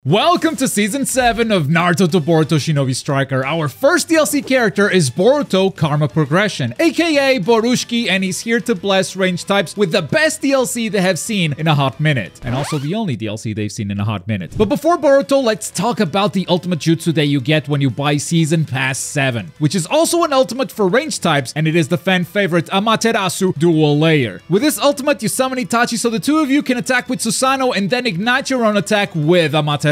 Welcome to Season 7 of Naruto to Boruto Shinobi Striker. Our first DLC character is Boruto Karma Progression, aka Borushiki, and he's here to bless range types with the best DLC they have seen in a hot minute. And also the only DLC they've seen in a hot minute. But before Boruto, let's talk about the ultimate jutsu that you get when you buy Season Pass 7, which is also an ultimate for range types, and it is the fan favorite Amaterasu Dual Layer. With this ultimate, you summon Itachi so the two of you can attack with Susanoo and then ignite your own attack with Amaterasu.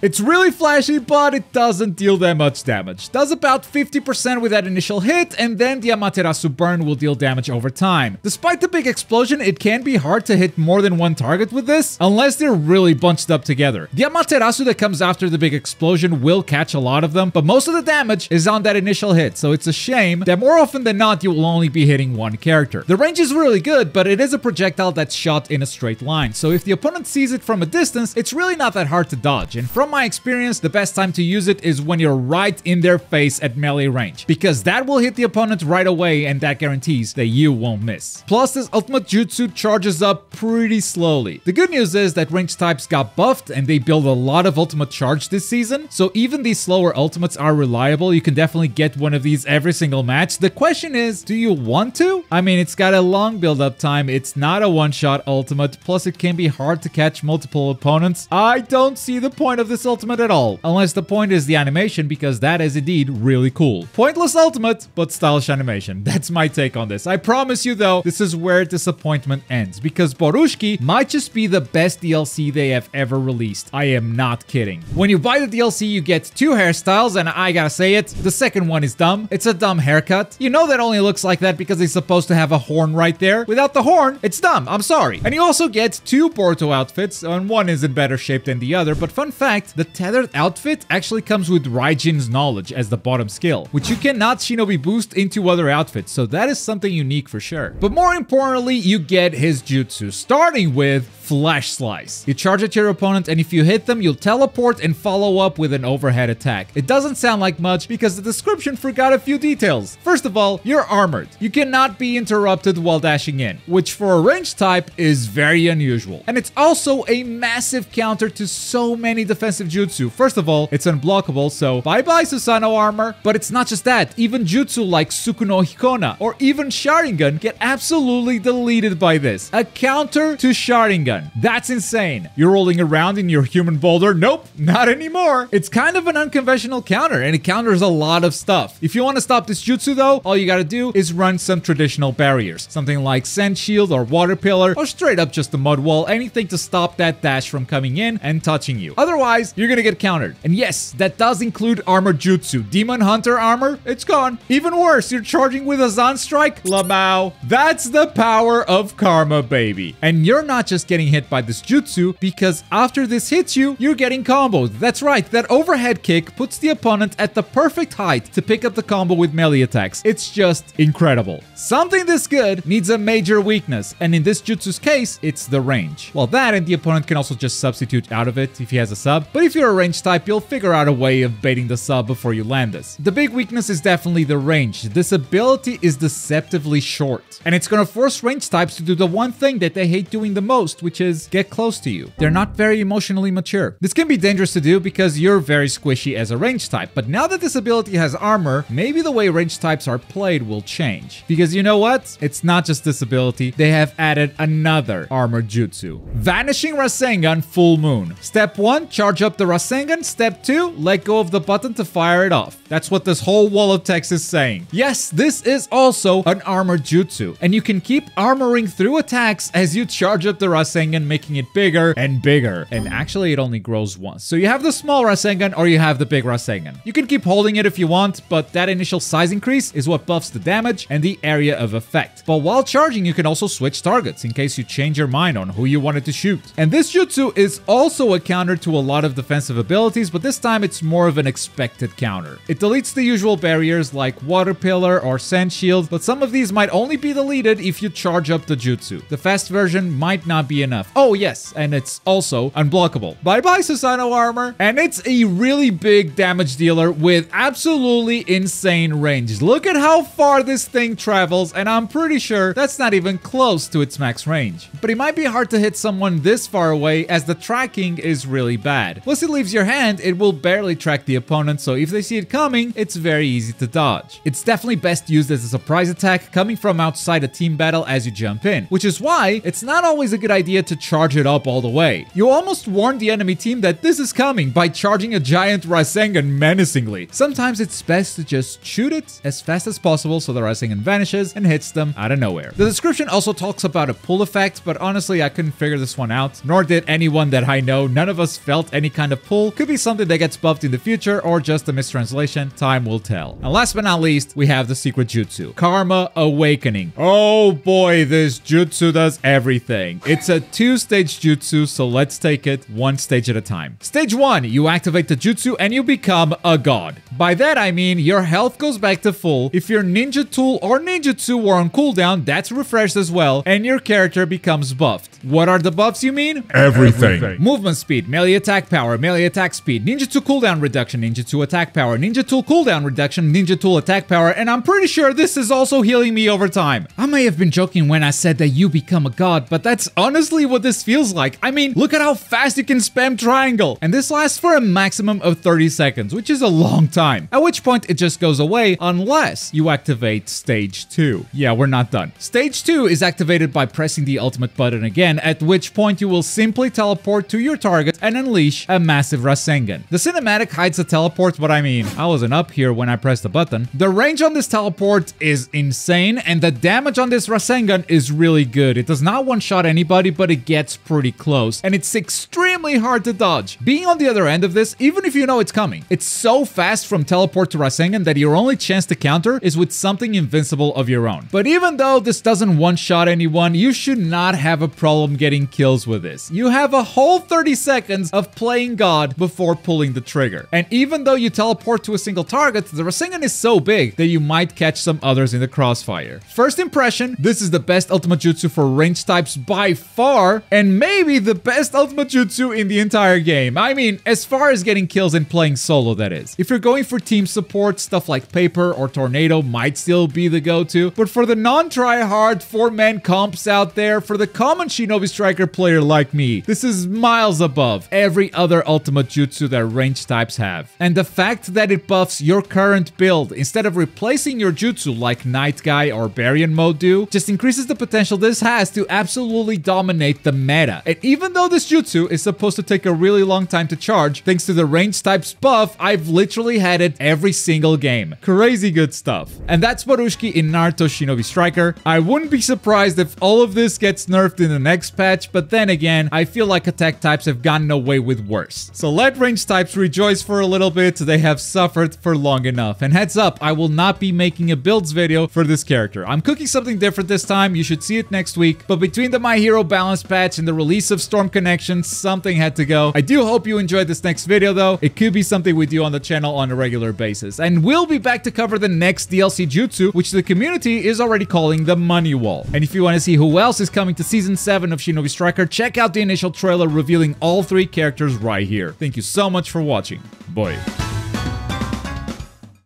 It's really flashy, but it doesn't deal that much damage. Does about 50% with that initial hit, and then the Amaterasu burn will deal damage over time. Despite the big explosion, it can be hard to hit more than one target with this, unless they're really bunched up together. The Amaterasu that comes after the big explosion will catch a lot of them, but most of the damage is on that initial hit, so it's a shame that more often than not, you will only be hitting one character. The range is really good, but it is a projectile that's shot in a straight line, so if the opponent sees it from a distance, it's really not that hard to dodge. And from my experience, the best time to use it is when you're right in their face at melee range, because that will hit the opponent right away and that guarantees that you won't miss. Plus, this ultimate jutsu charges up pretty slowly. The good news is that range types got buffed and they build a lot of ultimate charge this season, so even these slower ultimates are reliable. You can definitely get one of these every single match. The question is, do you want to? I mean, it's got a long build-up time, it's not a one-shot ultimate, plus it can be hard to catch multiple opponents. I don't see the point of this ultimate at all, unless the point is the animation, because that is indeed really cool. Pointless ultimate, but stylish animation. That's my take on this. I promise you though, this is where disappointment ends, because Borushiki might just be the best DLC they have ever released. I am not kidding. When you buy the DLC, you get two hairstyles, and I gotta say it, the second one is dumb. It's a dumb haircut. You know that only looks like that because he's supposed to have a horn right there. Without the horn, it's dumb. I'm sorry. And you also get two Boruto outfits, and one is in better shape than the other, but fun fact, the tethered outfit actually comes with Raijin's knowledge as the bottom skill, which you cannot Shinobi boost into other outfits, so that is something unique for sure. But more importantly, you get his jutsu, starting with Flash Slice. You charge at your opponent, and if you hit them, you'll teleport and follow up with an overhead attack. It doesn't sound like much because the description forgot a few details. First of all, you're armored. You cannot be interrupted while dashing in, which for a range type is very unusual. And it's also a massive counter to so many defensive jutsu. First of all, it's unblockable, so bye-bye Susanoo armor. But it's not just that. Even jutsu like Sukuno Hikona or even Sharingan get absolutely deleted by this. A counter to Sharingan. That's insane. You're rolling around in your human boulder? Nope, not anymore. It's kind of an unconventional counter, and it counters a lot of stuff. If you want to stop this jutsu though, all you gotta do is run some traditional barriers. Something like Sand Shield or Water Pillar, or straight up just a Mud Wall. Anything to stop that dash from coming in and touching you. Otherwise, you're gonna get countered. And yes, that does include armored jutsu. Demon Hunter armor, it's gone. Even worse, you're charging with a Zan Strike? Lamau. That's the power of karma, baby. And you're not just getting hit by this jutsu, because after this hits you, you're getting combos. That's right, that overhead kick puts the opponent at the perfect height to pick up the combo with melee attacks. It's just incredible. Something this good needs a major weakness, and in this jutsu's case, it's the range. Well, that and the opponent can also just substitute out of it if he has a sub, but if you're a range type, you'll figure out a way of baiting the sub before you land this. The big weakness is definitely the range. This ability is deceptively short, and it's gonna force range types to do the one thing that they hate doing the most, which is get close to you. They're not very emotionally mature. This can be dangerous to do because you're very squishy as a range type, but now that this ability has armor, maybe the way range types are played will change. Because you know what? It's not just this ability, they have added another armored jutsu. Vanishing Rasengan Full Moon. Step 1, charge up the Rasengan. Step 2, let go of the button to fire it off. That's what this whole wall of text is saying. Yes, this is also an armored jutsu, and you can keep armoring through attacks as you charge up the Rasengan, making it bigger and bigger. And actually, it only grows once. So you have the small Rasengan or you have the big Rasengan. You can keep holding it if you want, but that initial size increase is what buffs the damage and the area of effect. But while charging, you can also switch targets in case you change your mind on who you wanted to shoot. And this jutsu is also a counter to a lot of defensive abilities, but this time it's more of an expected counter. It deletes the usual barriers like Water Pillar or Sand Shield, but some of these might only be deleted if you charge up the jutsu. The fast version might not be enough. Oh yes, and it's also unblockable. Bye-bye Susanoo armor. And it's a really big damage dealer with absolutely insane range. Look at how far this thing travels, and I'm pretty sure that's not even close to its max range. But it might be hard to hit someone this far away as the tracking is really really bad. Once it leaves your hand, it will barely track the opponent, so if they see it coming, it's very easy to dodge. It's definitely best used as a surprise attack coming from outside a team battle as you jump in, which is why it's not always a good idea to charge it up all the way. You almost warn the enemy team that this is coming by charging a giant Rasengan menacingly. Sometimes it's best to just shoot it as fast as possible so the Rasengan vanishes and hits them out of nowhere. The description also talks about a pull effect, but honestly I couldn't figure this one out, nor did anyone that I know. None of us felt any kind of pull. Could be something that gets buffed in the future or just a mistranslation. Time will tell. And last but not least, we have the secret jutsu, Karma Awakening. Oh boy, this jutsu does everything. It's a 2-stage jutsu, so let's take it one stage at a time. Stage 1, you activate the jutsu and you become a god. By that I mean your health goes back to full. If your ninja tool or ninjutsu were on cooldown, that's refreshed as well, and your character becomes buffed. What are the buffs you mean? Everything. Movement speed, melee attack power, melee attack speed, ninjutsu cooldown reduction, ninjutsu attack power, ninja tool cooldown reduction, ninja tool attack power, and I'm pretty sure this is also healing me over time. I may have been joking when I said that you become a god, but that's honestly what this feels like. I mean, look at how fast you can spam triangle, and this lasts for a maximum of 30 seconds, which is a long time, at which point it just goes away unless you activate stage 2. Yeah, we're not done. Stage 2 is activated by pressing the ultimate button again, at which point you will simply teleport to your target and unleash a massive Rasengan. The cinematic hides the teleport, but I mean, I wasn't up here when I pressed the button. The range on this teleport is insane, and the damage on this Rasengan is really good. It does not one-shot anybody, but it gets pretty close, and it's extremely hard to dodge. Being on the other end of this, even if you know it's coming, it's so fast from teleport to Rasengan that your only chance to counter is with something invincible of your own. But even though this doesn't one-shot anyone, you should not have a problem getting kills with this. You have a whole 30 seconds of playing God before pulling the trigger. And even though you teleport to a single target, the Rasengan is so big that you might catch some others in the crossfire. First impression, this is the best ultimate jutsu for range types by far, and maybe the best ultimate jutsu in the entire game. I mean, as far as getting kills and playing solo, that is. If you're going for team support, stuff like Paper or Tornado might still be the go-to, but for the non-try-hard 4-man comps out there, for the common Shinobi Striker player like me, this is miles above every other ultimate jutsu that range types have. And the fact that it buffs your current build instead of replacing your jutsu like Night Guy or Barian mode do, just increases the potential this has to absolutely dominate the meta. And even though this jutsu is supposed to take a really long time to charge, thanks to the range types buff, I've literally had it every single game. Crazy good stuff. And that's Borushiki in Naruto Shinobi Striker. I wouldn't be surprised if all of this gets nerfed in the next patch, but then again, I feel like attack types have gotten away with worse. So let range types rejoice for a little bit. They have suffered for long enough. And heads up, I will not be making a builds video for this character. I'm cooking something different this time. You should see it next week. But between the My Hero Balance patch and the release of Storm Connection, something had to go. I do hope you enjoyed this next video though. It could be something we do on the channel on a regular basis. And we'll be back to cover the next DLC jutsu, which the community is already calling the Money Wall. And if you want to see who else is coming to Season 7 of Shinobi Striker, check out the initial trailer revealing all 3 characters right here. Thank you so much for watching. Bye.